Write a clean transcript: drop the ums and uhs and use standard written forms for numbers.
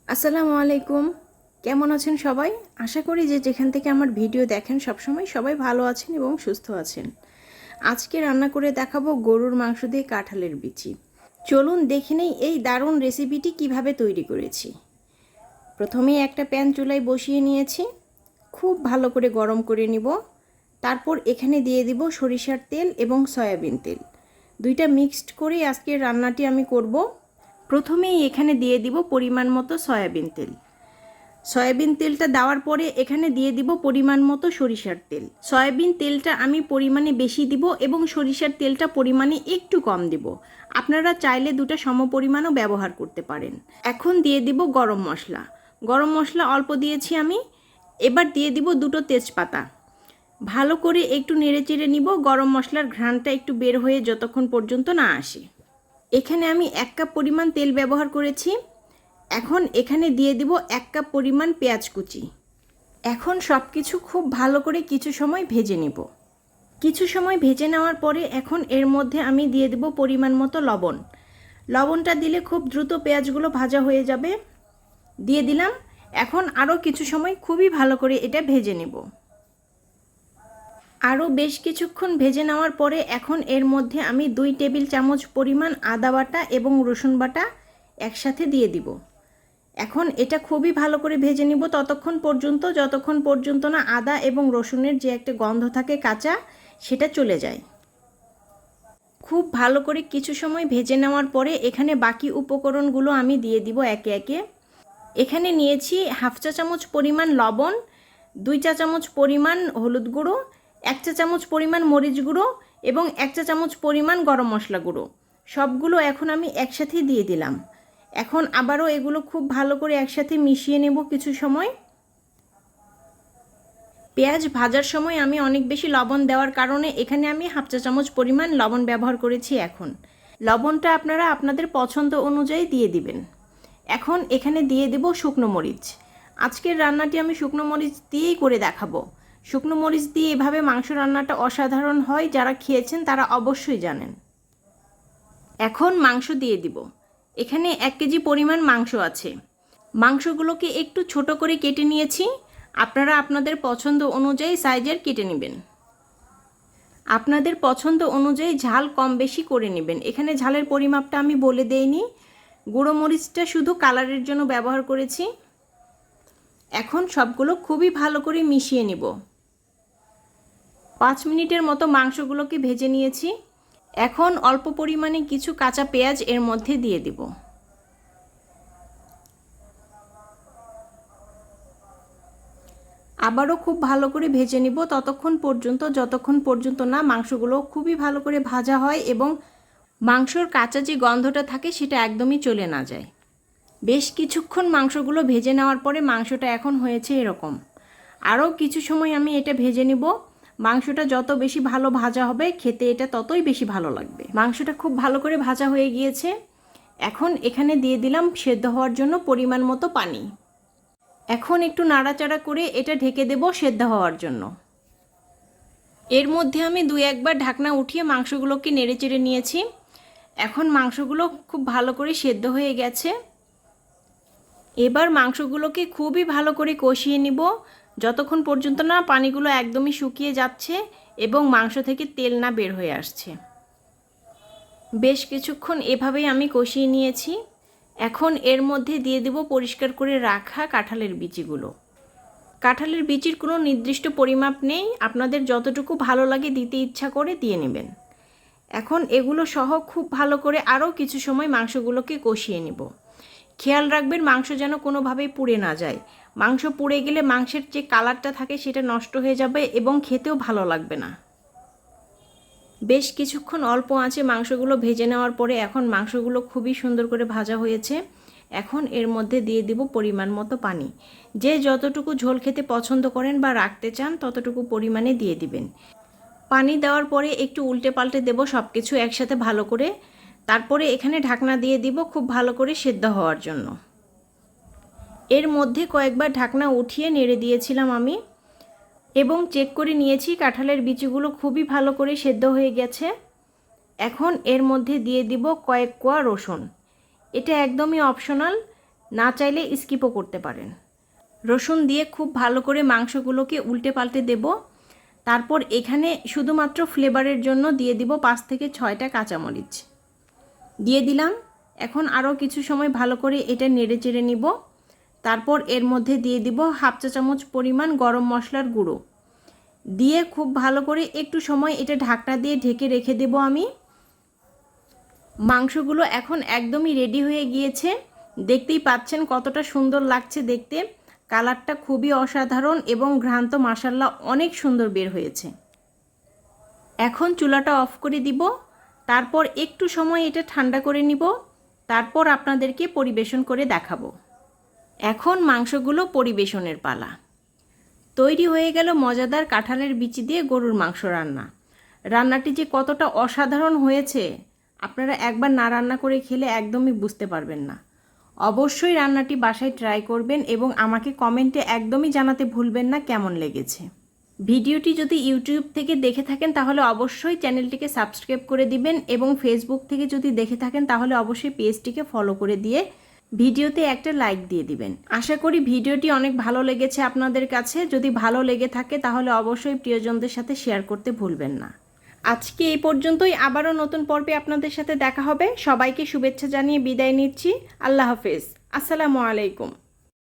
আসসালামু আলাইকুম। কেমন আছেন সবাই? আশা করি যে যেখান থেকে আমার ভিডিও দেখেন সবসময় সবাই ভালো আছেন এবং সুস্থ আছেন। আজকে রান্না করে দেখাবো গরুর মাংস দিয়ে কাঁঠালের বিচি। চলুন দেখে নেই এই দারুণ রেসিপিটি কিভাবে তৈরি করেছি। প্রথমেই একটা প্যান চুলায় বসিয়ে নিয়েছি, খুব ভালো করে গরম করে নিব। তারপর এখানে দিয়ে দিব সরিষার তেল এবং সয়াবিন তেল, দুইটা মিক্সড করে আজকের রান্নাটি আমি করব। প্রথমেই এখানে দিয়ে দিব পরিমাণ মতো সয়াবিন তেল। সয়াবিন তেলটা দেওয়ার পরে এখানে দিয়ে দিব পরিমাণ মতো সরিষার তেল। সয়াবিন তেলটা আমি পরিমাণে বেশি দিব এবং সরিষার তেলটা পরিমাণে একটু কম দিব। আপনারা চাইলে দুটো সমপরিমাণও ব্যবহার করতে পারেন। এখন দিয়ে দিব গরম মশলা। গরম মশলা অল্প দিয়েছি আমি। এবার দিয়ে দিব দুটো তেজপাতা। ভালো করে একটু নেড়েচেড়ে নিব, গরম মশলার ঘ্রাণটা একটু বের হয়ে যতক্ষণ পর্যন্ত না আসে। এখানে আমি 1 কাপ পরিমাণ তেল ব্যবহার করেছি। এখন এখানে দিয়ে দিব 1 কাপ পরিমাণ পেঁয়াজ কুচি। এখন সব কিছু খুব ভালো করে কিছু সময় ভেজে নেব। কিছু সময় ভেজে নেওয়ার পরে এখন এর মধ্যে আমি দিয়ে দেব পরিমাণ মতো লবণ। লবণটা দিলে খুব দ্রুত পেঁয়াজগুলো ভাজা হয়ে যাবে। দিয়ে দিলাম। এখন আরও কিছু সময় খুবই ভালো করে এটা ভেজে নেব। আরও বেশ কিছুক্ষণ ভেজে নেওয়ার পরে এখন এর মধ্যে আমি 2 টেবিল চামচ পরিমাণ আদা বাটা এবং রসুন বাটা একসাথে দিয়ে দিব। এখন এটা খুবই ভালো করে ভেজে নিব যতক্ষণ পর্যন্ত না আদা এবং রসুনের যে একটা গন্ধ থাকে কাঁচা, সেটা চলে যায়। খুব ভালো করে কিছু সময় ভেজে নেওয়ার পরে এখানে বাকি উপকরণগুলো আমি দিয়ে দিব একে একে। এখানে নিয়েছি 1/2 চা চামচ পরিমাণ লবণ, 2 চা চামচ পরিমাণ হলুদ গুঁড়ো, 1 চা চামচ পরিমাণ মরিচ গুঁড়ো এবং 1 চা চামচ পরিমাণ গরম মশলা গুঁড়ো। সবগুলো এখন আমি একসাথে দিয়ে দিলাম। এখন আবারও এগুলো খুব ভালো করে একসাথে মিশিয়ে নেব কিছু সময়। পেঁয়াজ ভাজার সময় আমি অনেক বেশি লবণ দেওয়ার কারণে এখানে আমি 1/2 চা চামচ পরিমাণ লবণ ব্যবহার করেছি। এখন লবণটা আপনারা আপনাদের পছন্দ অনুযায়ী দিয়ে দিবেন। এখন এখানে দিয়ে দেব শুকনো মরিচ। আজকের রান্নাটি আমি শুকনো মরিচ দিয়েই করে দেখাবো। শুকনো মরিচ দিয়ে এভাবে মাংস রান্নাটা অসাধারণ হয়, যারা খেয়েছেন তারা অবশ্যই জানেন। এখন মাংস দিয়ে দিব। এখানে 1 কেজি পরিমাণ মাংস আছে। মাংসগুলোকে একটু ছোট করে কেটে নিয়েছি। আপনারা আপনাদের পছন্দ অনুযায়ী সাইজের কেটে নেবেন। আপনাদের পছন্দ অনুযায়ী ঝাল কম বেশি করে নেবেন। এখানে ঝালের পরিমাপটা আমি বলে দেইনি, গুঁড়ো মরিচটা শুধু কালারের জন্য ব্যবহার করেছি। এখন সবগুলো খুবই ভালো করে মিশিয়ে নিব। 5 মিনিটের মতো মাংসগুলোকে ভেজে নিয়েছি। এখন অল্প পরিমাণে কিছু কাঁচা পেঁয়াজ এর মধ্যে দিয়ে দিব। আবারও খুব ভালো করে ভেজে নিব যতক্ষণ পর্যন্ত না মাংসগুলো খুবই ভালো করে ভাজা হয় এবং মাংসর কাঁচা যে গন্ধটা থাকে সেটা একদমই চলে না যায়। বেশ কিছুক্ষণ মাংসগুলো ভেজে নেওয়ার পরে মাংসটা এখন হয়েছে এরকম। আরও কিছু সময় আমি এটা ভেজে নিব। মাংসটা যত বেশি ভালো ভাজা হবে খেতে এটা ততই বেশি ভালো লাগবে। মাংসটা খুব ভালো করে ভাজা হয়ে গিয়েছে। এখন এখানে দিয়ে দিলাম সেদ্ধ হওয়ার জন্য পরিমাণ মতো পানি। এখন একটু নাড়াচাড়া করে এটা ঢেকে দেব সেদ্ধ হওয়ার জন্য। এর মধ্যে আমি 2-1 বার ঢাকনা উঠিয়ে মাংসগুলোকে নেড়েচেড়ে নিয়েছি। এখন মাংসগুলো খুব ভালো করে সেদ্ধ হয়ে গেছে। এবার মাংসগুলোকে খুবই ভালো করে কষিয়ে নিব যতক্ষণ পর্যন্ত না পানিগুলো একদমই শুকিয়ে যাচ্ছে এবং মাংস থেকে তেল না বের হয়ে আসছে। বেশ কিছুক্ষণ এভাবেই আমি কষিয়ে নিয়েছি। এখন এর মধ্যে দিয়ে দেব পরিষ্কার করে রাখা কাঁঠালের বিচিগুলো। কাঁঠালের বিচির কোনো নির্দিষ্ট পরিমাপ নেই, আপনাদের যতটুকু ভালো লাগে দিতে ইচ্ছা করে দিয়ে নেবেন। এখন এগুলো সহ খুব ভালো করে আরও কিছু সময় মাংসগুলোকে কষিয়ে নেব। খেয়াল রাখবেন মাংস যেন কোনোভাবেই পুড়ে না যায়। মাংস পুড়ে গেলে মাংসের যে কালারটা থাকে সেটা নষ্ট হয়ে যাবে এবং খেতেও ভালো লাগবে না। বেশ কিছুক্ষণ অল্প আঁচে মাংসগুলো ভেজে নেওয়ার পরে এখন মাংসগুলো খুবই সুন্দর করে ভাজা হয়েছে। এখন এর মধ্যে দিয়ে দেব পরিমাণ মতো পানি। যে যতটুকু ঝোল খেতে পছন্দ করেন বা রাখতে চান ততটুকু পরিমাণে দিয়ে দিবেন। পানি দেওয়ার পরে একটু উল্টে পাল্টে দেব সব কিছু একসাথে ভালো করে। তারপরে এখানে ঢাকনা দিয়ে দিব খুব ভালো করে সেদ্ধ হওয়ার জন্য। এর মধ্যে কয়েকবার ঢাকনা উঠিয়ে নেড়ে দিয়েছিলাম আমি এবং চেক করে নিয়েছি কাঁঠালের বিচিগুলো খুবই ভালো করে সেদ্ধ হয়ে গেছে। এখন এর মধ্যে দিয়ে দিব কয়েক কোয়া রসুন। এটা একদমই অপশনাল, না চাইলে স্কিপও করতে পারেন। রসুন দিয়ে খুব ভালো করে মাংসগুলোকে উল্টে পাল্টে দেব। তারপর এখানে শুধুমাত্র ফ্লেভারের জন্য দিয়ে দিব 5 থেকে 6টা কাঁচামরিচ দিয়ে দিলাম। এখন আরও কিছু সময় ভালো করে এটা নেড়ে চেড়ে নিব। তারপর এর মধ্যে দিয়ে দিব হাফ চা চামচ পরিমাণ গরম মশলার গুঁড়ো দিয়ে খুব ভালো করে একটু সময় এটা ঢাকনা দিয়ে ঢেকে রেখে দেব আমি। মাংসগুলো এখন একদমই রেডি হয়ে গিয়েছে। দেখতেই পাচ্ছেন কতটা সুন্দর লাগছে দেখতে, কালারটা খুবই অসাধারণ এবং ঘ্রাণ তো মাশাআল্লাহ অনেক সুন্দর বের হয়েছে। এখন চুলাটা অফ করে দিব। তারপর একটু সময় এটা ঠান্ডা করে নিব। তারপর আপনাদেরকে পরিবেশন করে দেখাবো। এখন মাংসগুলো পরিবেশনের পালা। তৈরি হয়ে গেল মজাদার কাঁঠালের বিচি দিয়ে গরুর মাংস রান্না। রান্নাটি যে কতটা অসাধারণ হয়েছে আপনারা একবার না রান্না করে খেলে একদমই বুঝতে পারবেন না। অবশ্যই রান্নাটি বাসায় ট্রাই করবেন এবং আমাকে কমেন্টে একদমই জানাতে ভুলবেন না কেমন লেগেছে। ভিডিওটি যদি ইউটিউব থেকে দেখে থাকেন তাহলে অবশ্যই চ্যানেলটিকে সাবস্ক্রাইব করে দিবেন এবং ফেসবুক থেকে যদি দেখে থাকেন তাহলে অবশ্যই পেজটিকে ফলো করে দিয়ে ভিডিওতে একটা লাইক দিয়ে দিবেন। আশা করি ভিডিওটি অনেক ভালো লেগেছে আপনাদের কাছে। যদি ভালো লেগে থাকে তাহলে অবশ্যই প্রিয়জনদের সাথে শেয়ার করতে ভুলবেন না। আজকে এই পর্যন্তই, আবারও নতুন পর্বে আপনাদের সাথে দেখা হবে। সবাইকে শুভেচ্ছা জানিয়ে বিদায় নিচ্ছি। আল্লাহ হাফেজ। আসসালামু আলাইকুম।